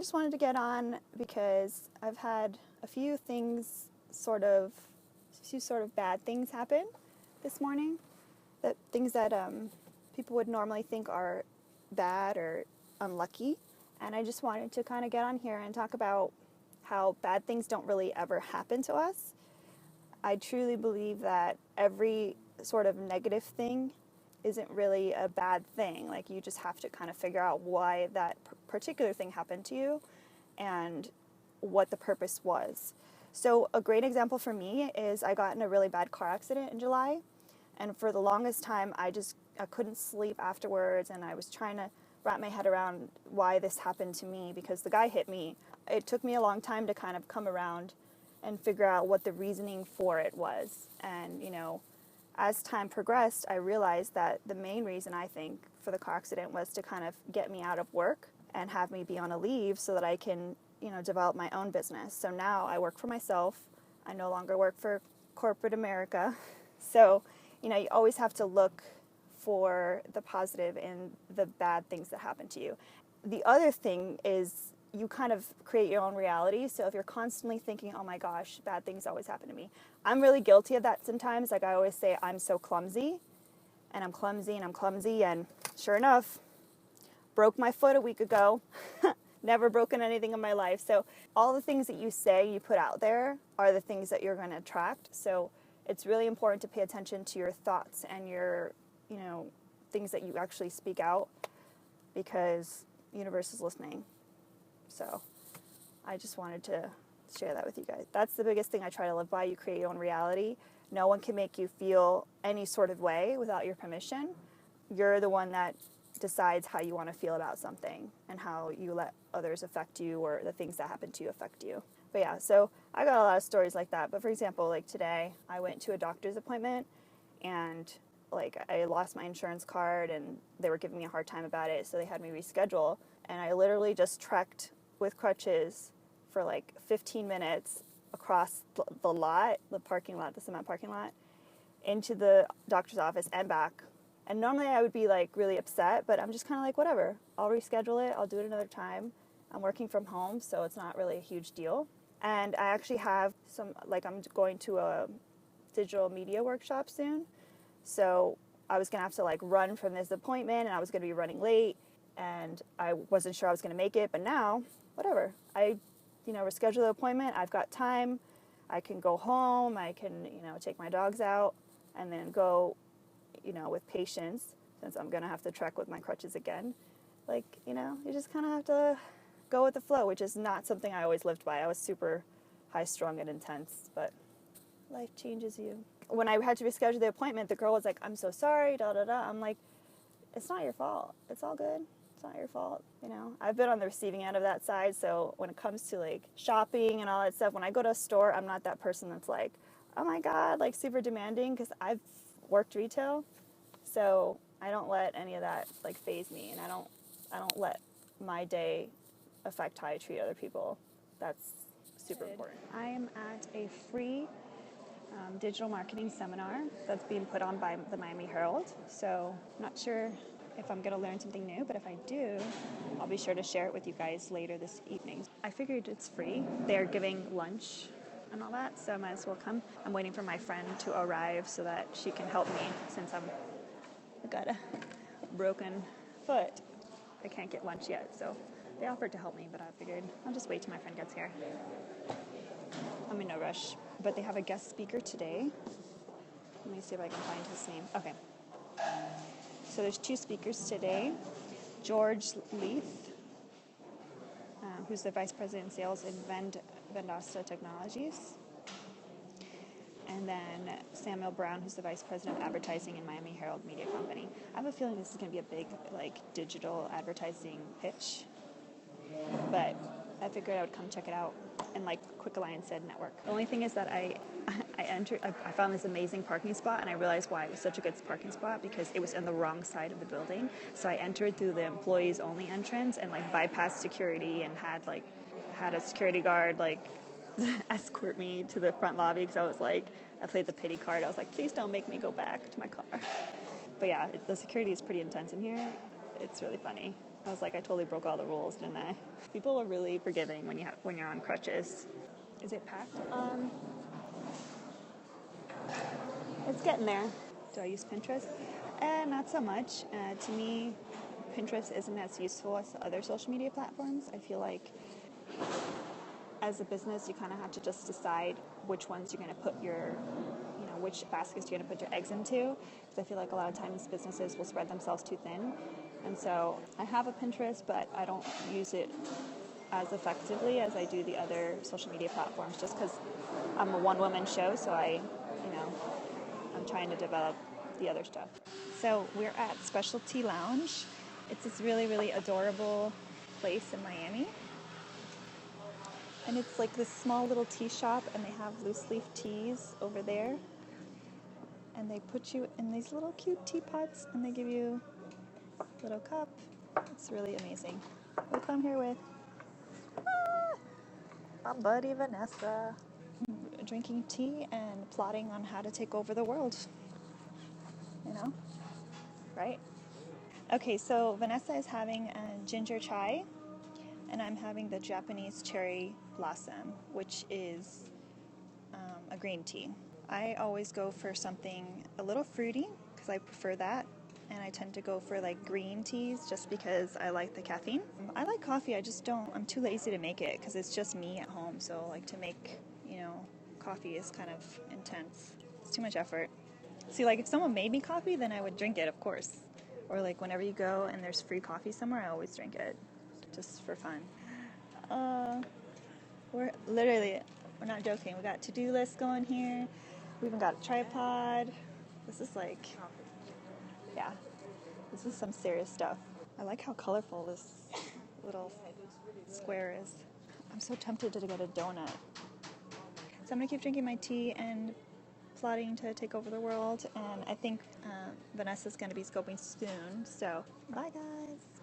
just wanted to get on because I've had a few sort of bad things happen this morning. Things that people would normally think are bad or unlucky. And I just wanted to kind of get on here and talk about how bad things don't really ever happen to us. I truly believe that every sort of negative thing isn't really a bad thing. Like, you just have to kind of figure out why that particular thing happened to you and what the purpose was. So a great example for me is I got in a really bad car accident in July, and for the longest time I couldn't sleep afterwards, and I was trying to wrap my head around why this happened to me, because the guy hit me. It took me a long time to kind of come around and figure out what the reasoning for it was. And, as time progressed, I realized that the main reason, I think, for the car accident was to kind of get me out of work and have me be on a leave so that I can, develop my own business. So now I work for myself. I no longer work for corporate America. So, you always have to look for the positive in the bad things that happen to you. The other thing is you kind of create your own reality. So if you're constantly thinking, oh my gosh, bad things always happen to me. I'm really guilty of that sometimes. Like, I always say, I'm so clumsy, and I'm clumsy, and I'm clumsy. And sure enough, broke my foot a week ago. Never broken anything in my life. So all the things that you say, you put out there, are the things that you're going to attract. So it's really important to pay attention to your thoughts and your, things that you actually speak out, because the universe is listening. So I just wanted to share that with you guys. That's the biggest thing I try to live by. You create your own reality. No one can make you feel any sort of way without your permission. You're the one that decides how you want to feel about something and how you let others affect you, or the things that happen to you affect you. But yeah, so I got a lot of stories like that. But for example, like today, I went to a doctor's appointment, and I lost my insurance card, and they were giving me a hard time about it, so they had me reschedule. And I literally just trekked with crutches for 15 minutes across the lot, the parking lot, the cement parking lot, into the doctor's office and back. And normally I would be really upset, but I'm just kind of whatever. I'll reschedule it. I'll do it another time. I'm working from home, so it's not really a huge deal. And I actually have I'm going to a digital media workshop soon. So I was going to have to run from this appointment, and I was going to be running late, and I wasn't sure I was going to make it. But now, whatever. I, reschedule the appointment. I've got time. I can go home. I can, take my dogs out and then go, with patience, since I'm going to have to trek with my crutches again. You just kind of have to go with the flow, which is not something I always lived by. I was super high-strung and intense, but life changes you. When I had to reschedule the appointment, the girl was like, I'm so sorry, da-da-da. I'm like, it's not your fault. It's all good. It's not your fault, I've been on the receiving end of that side, so when it comes to, shopping and all that stuff, when I go to a store, I'm not that person that's like, oh my God, super demanding, because I've worked retail, so I don't let any of that, faze me, and I don't let my day affect how I treat other people. That's super important. I am at a free digital marketing seminar that's being put on by the Miami Herald. So I'm not sure if I'm going to learn something new, but if I do, I'll be sure to share it with you guys later this evening. I figured it's free. They're giving lunch and all that, so I might as well come. I'm waiting for my friend to arrive so that she can help me, since I've got a broken foot. I can't get lunch yet, so they offered to help me, but I figured I'll just wait till my friend gets here. I'm in no rush, but they have a guest speaker today. Let me see if I can find his name. Okay. So there's two speakers today. George Leith, who's the Vice President of Sales in Vendasta Technologies. And then Samuel Brown, who's the Vice President of Advertising in Miami Herald Media Company. I have a feeling this is going to be a big, digital advertising pitch. But I figured I would come check it out. And Quick Alliance said network. The only thing is that I found this amazing parking spot, and I realized why it was such a good parking spot, because it was on the wrong side of the building. So I entered through the employees only entrance and bypassed security, and had a security guard escort me to the front lobby, because I was I played the pity card. I was like, please don't make me go back to my car. But yeah, the security is pretty intense in here. It's really funny. I was like, I totally broke all the rules, didn't I? People are really forgiving when you're on crutches. Is it packed? It's getting there. Do I use Pinterest? Not so much. To me, Pinterest isn't as useful as the other social media platforms. I feel like as a business, you kind of have to just decide which ones you're going to put which baskets you're going to put your eggs into. Because I feel like a lot of times businesses will spread themselves too thin. And so I have a Pinterest, but I don't use it as effectively as I do the other social media platforms, just because I'm a one-woman show, so I'm trying to develop the other stuff. So we're at Specialty Lounge. It's this really, really adorable place in Miami. And it's like this small little tea shop, and they have loose leaf teas over there. And they put you in these little cute teapots, and they give you a little cup. It's really amazing. Look who I'm here with. My buddy Vanessa. Drinking tea and plotting on how to take over the world. You know? Right? Okay, so Vanessa is having a ginger chai, and I'm having the Japanese cherry blossom, which is a green tea. I always go for something a little fruity because I prefer that, and I tend to go for like green teas just because I like the caffeine. I like coffee, I'm too lazy to make it because it's just me at home, so like to make, coffee is kind of intense. It's too much effort. See, like if someone made me coffee, then I would drink it, of course. Or like whenever you go and there's free coffee somewhere, I always drink it just for fun. We're not joking. We got to-do lists going here. We even got a tripod. This is this is some serious stuff. I like how colorful this little square is. I'm so tempted to get a donut. So I'm going to keep drinking my tea and plotting to take over the world. And I think Vanessa's going to be scoping soon. So, bye guys.